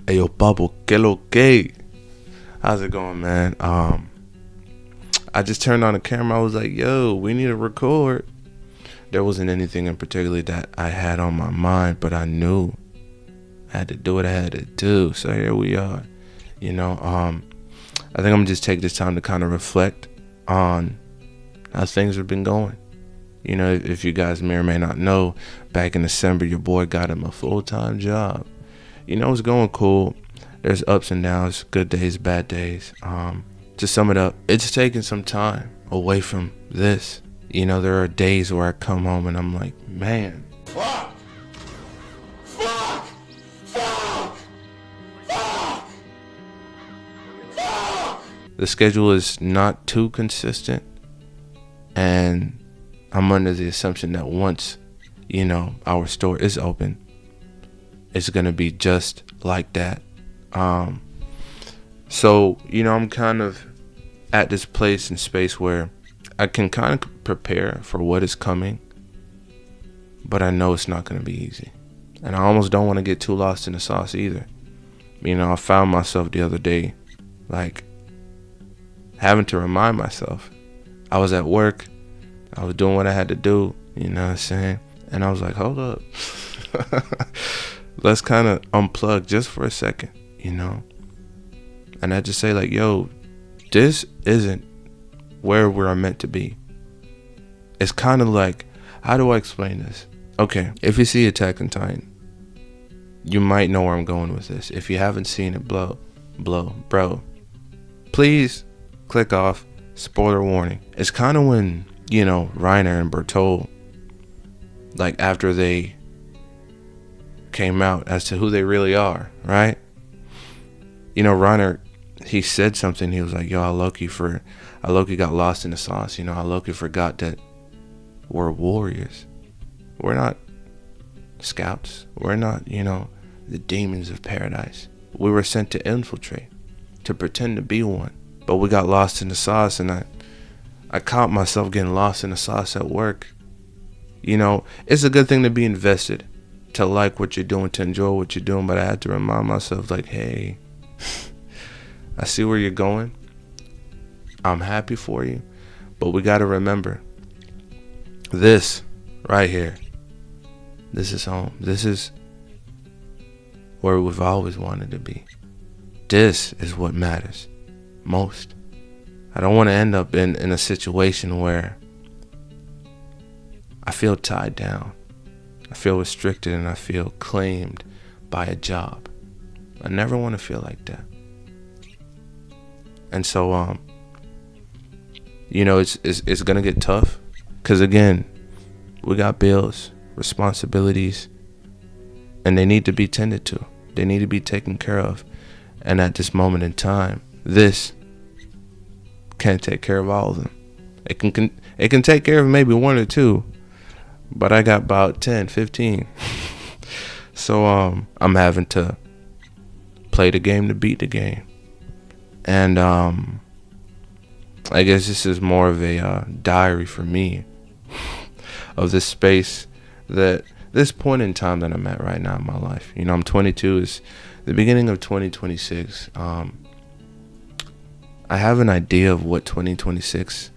Hey, yo, Bubble, que lo que? How's it going, man? I just turned on the camera. I was like, yo, we need to record. There wasn't anything in particular that I had on my mind, but I knew I had to do what I had to do. So here we are. I think I'm gonna just take this time to kind of reflect on how things have been going. If you guys may or may not know, back in December, your boy got him a full-time job. It's going cool. There's ups and downs, good days, bad days. To sum it up, it's taken some time away from this. There are days where I come home and I'm like, man, Fuck! Fuck! Fuck! Fuck! Fuck! the schedule is not too consistent, and I'm under the assumption that once, our store is open, it's gonna be just like that. So I'm kind of at this place and space where I can kind of prepare for what is coming, but I know it's not gonna be easy, and I almost don't want to get too lost in the sauce either. I found myself the other day, like, having to remind myself. I was at work, I was doing what I had to do, you know what I'm saying? And I was like, hold up. Let's kind of unplug just for a second, And I just say, like, yo, this isn't where we're meant to be. It's kind of like, how do I explain this? Okay, if you see Attack on Titan, you might know where I'm going with this. If you haven't seen it, bro, please click off. Spoiler warning. It's kind of when, Reiner and Bertolt, like, after they came out as to who they really are, right? Reiner, he said something. He was like, yo, I low-key got lost in the sauce. I low-key forgot that we're warriors. We're not scouts. We're not, the demons of paradise. We were sent to infiltrate, to pretend to be one. But we got lost in the sauce, and I caught myself getting lost in the sauce at work. It's a good thing to be invested, to like what you're doing, to enjoy what you're doing. But I had to remind myself, like, hey, I see where you're going. I'm happy for you. But we got to remember, this right here, this is home. This is where we've always wanted to be. This is what matters most. I don't want to end up in a situation where I feel tied down, I feel restricted, and I feel claimed by a job. I never want to feel like that. And so it's gonna get tough, because again, we got bills, responsibilities, and they need to be tended to. They need to be taken care of. And at this moment in time, this can't take care of all of them. It can take care of maybe one or two, but I got about 10, 15. So I'm having to play the game to beat the game. And I guess this is more of a diary for me of this space, that this point in time that I'm at right now in my life. I'm 22. It's the beginning of 2026. I have an idea of what 2026,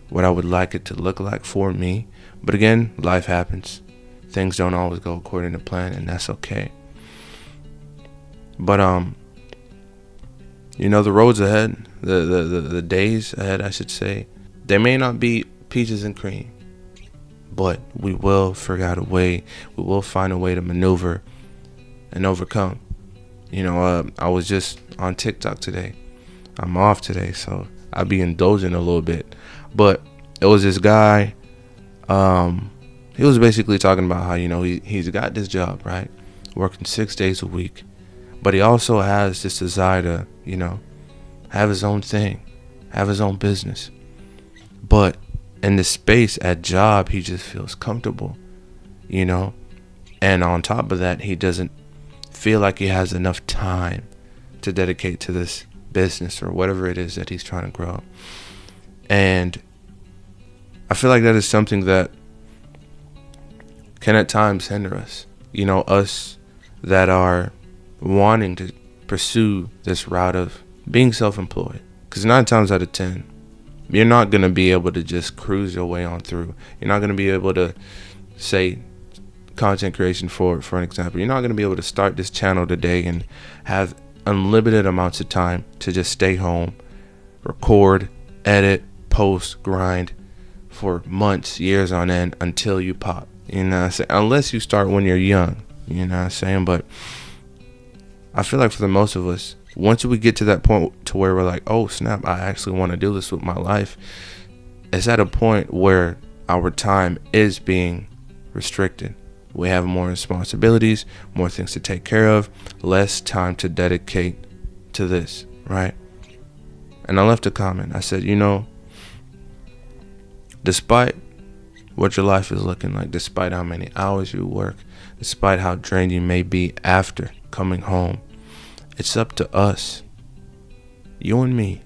what I would like it to look like for me. But again, life happens. Things don't always go according to plan, and that's okay. But the roads ahead, the days ahead, I should say, they may not be peaches and cream, but we will figure out a way. We will find a way to maneuver and overcome. I was just on TikTok today. I'm off today, so I'll be indulging a little bit. But it was this guy. He was basically talking about how, he's got this job, right? Working 6 days a week. But he also has this desire to, have his own thing, have his own business. But in the space at job, he just feels comfortable, And on top of that, he doesn't feel like he has enough time to dedicate to this business or whatever it is that he's trying to grow. And I feel like that is something that can at times hinder us. Us that are wanting to pursue this route of being self-employed. Because 9 times out of 10, you're not going to be able to just cruise your way on through. You're not going to be able to, say, content creation for an example. You're not going to be able to start this channel today and have unlimited amounts of time to just stay home, record, edit, post, grind for months, years on end until you pop. You know what I'm saying? Unless you start when you're young. You know what I'm saying? But I feel like for the most of us, once we get to that point to where we're like, oh snap, I actually want to do this with my life, it's at a point where our time is being restricted. We have more responsibilities, more things to take care of, less time to dedicate to this, right? And I left a comment. I said, despite what your life is looking like, despite how many hours you work, despite how drained you may be after coming home, it's up to us, you and me,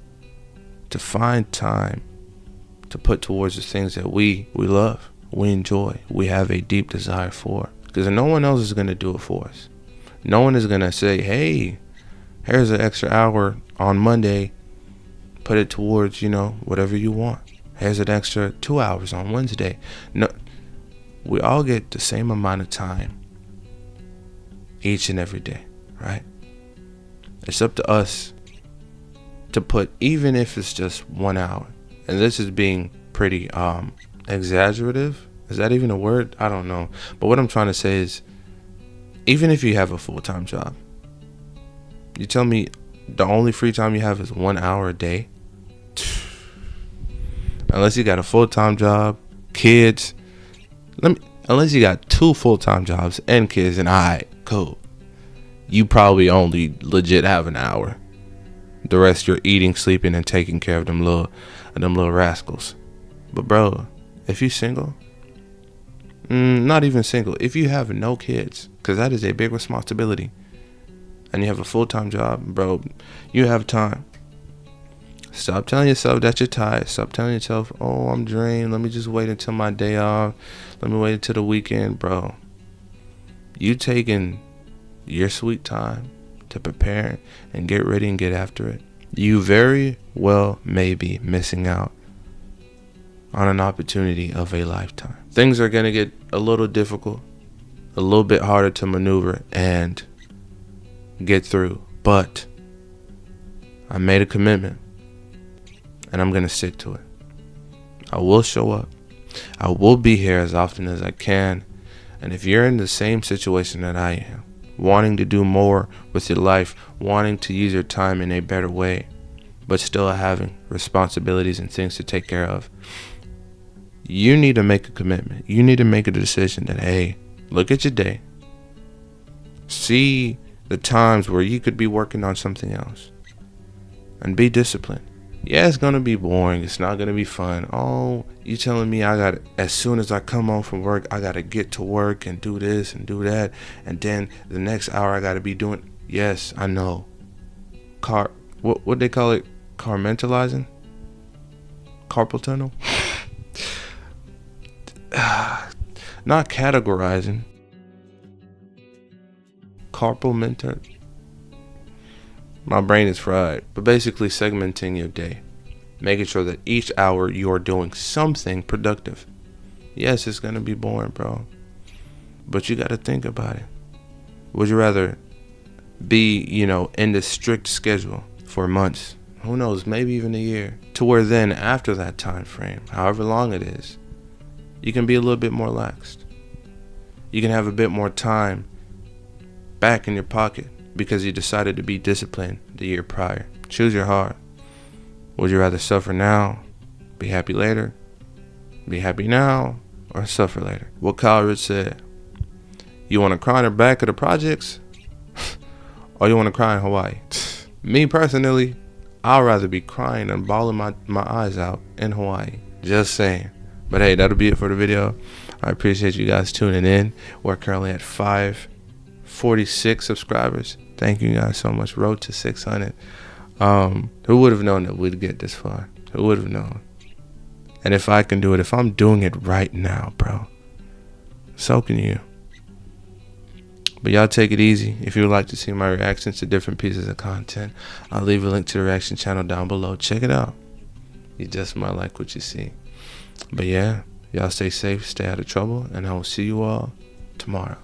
to find time to put towards the things that we love, we enjoy, we have a deep desire for. Because no one else is going to do it for us. No one is going to say, hey, here's an extra hour on Monday, put it towards, whatever you want. Here's an extra 2 hours on Wednesday. No, we all get the same amount of time each and every day, right? It's up to us to put, even if it's just 1 hour. And this is being pretty exaggerative. Is that even a word? I don't know. But what I'm trying to say is, even if you have a full-time job, you tell me the only free time you have is 1 hour a day? Unless you got a full-time job, kids, unless you got 2 full-time jobs and kids, and cool. You probably only legit have an hour. The rest you're eating, sleeping, and taking care of them little rascals. But bro, if you single, not even single, if you have no kids, because that is a big responsibility, and you have a full-time job, bro, you have time. Stop telling yourself that you're tired. Stop telling yourself, oh, I'm drained. Let me just wait until my day off. Let me wait until the weekend, bro. You taking your sweet time to prepare and get ready and get after it. You very well may be missing out on an opportunity of a lifetime. Things are going to get a little difficult, a little bit harder to maneuver and get through. But I made a commitment, and I'm going to stick to it. I will show up. I will be here as often as I can. And if you're in the same situation that I am, wanting to do more with your life, wanting to use your time in a better way, but still having responsibilities and things to take care of, you need to make a commitment. You need to make a decision that, hey, look at your day. See the times where you could be working on something else. And be disciplined. Yeah, it's going to be boring. It's not going to be fun. Oh, you telling me as soon as I come home from work, I got to get to work and do this and do that. And then the next hour I got to be doing. Yes, I know. What they call it? Compartmentalizing? Carpal tunnel? Not categorizing. Carpal mental. My brain is fried. But basically segmenting your day. Making sure that each hour you are doing something productive. Yes, it's going to be boring, bro. But you got to think about it. Would you rather be, in this strict schedule for months? Who knows, maybe even a year. To where then, after that time frame, however long it is, you can be a little bit more laxed. You can have a bit more time back in your pocket because you decided to be disciplined the year prior. Choose your heart. Would you rather suffer now, be happy later, be happy now, or suffer later? What Kyle Rich said, you want to cry in the back of the projects, or you want to cry in Hawaii? Me personally, I'd rather be crying and bawling my eyes out in Hawaii. Just saying. But hey, that'll be it for the video. I appreciate you guys tuning in. We're currently at 546 subscribers. Thank you guys so much. Road to 600. Who would have known that we'd get this far? Who would have known? And if I can do it, if I'm doing it right now, bro, so can you. But y'all take it easy. If you would like to see my reactions to different pieces of content, I'll leave a link to the reaction channel down below. Check it out. You just might like what you see. But yeah, y'all stay safe, stay out of trouble, and I will see you all tomorrow.